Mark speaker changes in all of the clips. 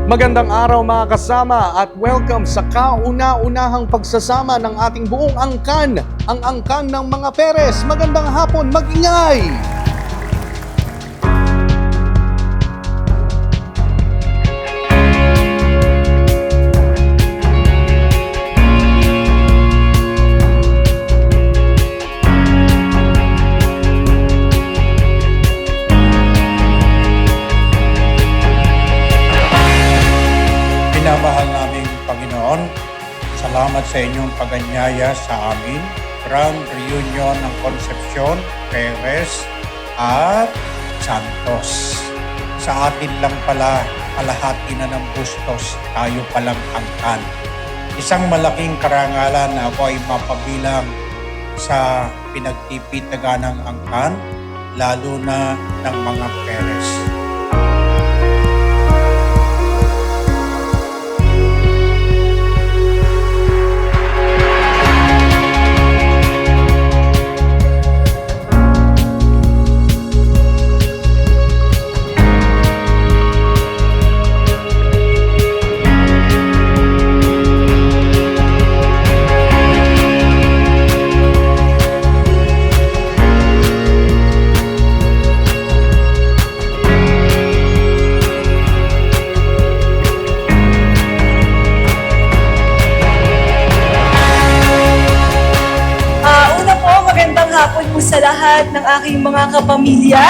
Speaker 1: Magandang araw mga kasama at welcome sa kauna-unahang pagsasama ng ating buong angkan, ang angkan ng mga Perez. Magandang hapon, mag-ingay!
Speaker 2: Minamahal naming Panginoon, salamat sa inyong paganyaya sa amin. Grand reunion ng Concepcion, Perez at Santos. Sa atin lang pala, kalahati na ng Bustos, tayo palang angkan. Isang malaking karangalan na ako ay mapabilang sa pinagtipitaganang angkan, lalo na ng mga Perez.
Speaker 3: Hapon po sa lahat ng aking mga kapamilya.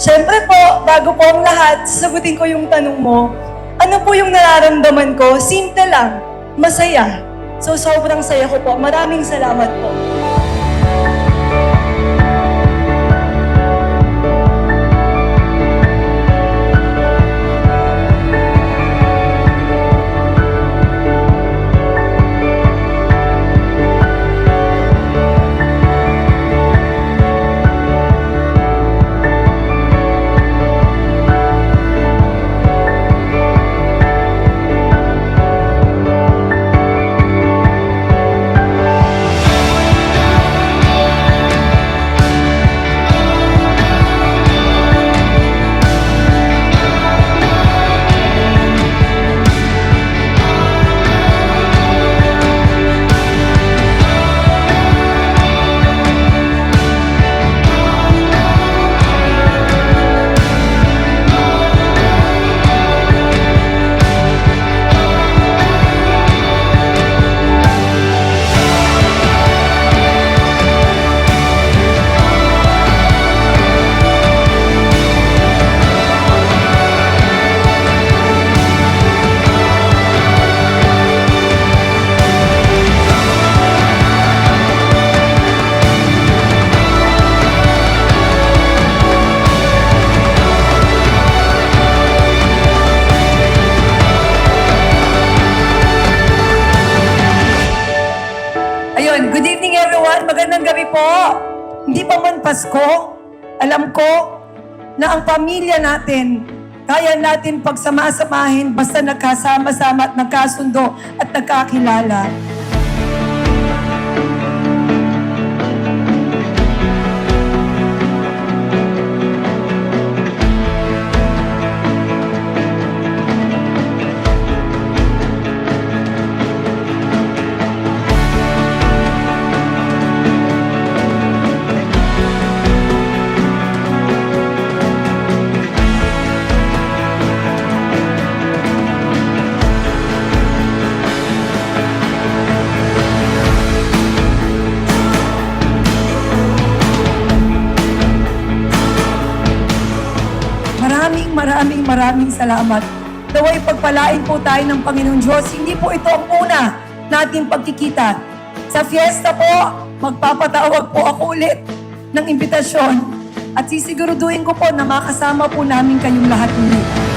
Speaker 3: Siyempre po, bago po ang lahat, sasagutin ko yung tanong mo. Ano po yung nararamdaman ko? Simple lang, masaya. So sobrang saya ko po. Maraming salamat po. Ayun, good evening everyone. Magandang gabi po. Hindi pa man Pasko, alam ko na ang pamilya natin, kaya natin pagsamasamahin basta nagkasama-sama at nagkasundo at nagkakilala. Maraming salamat. Naway pagpalain po tayo ng Panginoon Diyos. Hindi po ito ang una nating pagkikita. Sa fiesta po, magpapatawag po ako ulit ng imbitasyon at sisiguraduhin ko po na makasama po namin kayong lahat ulit.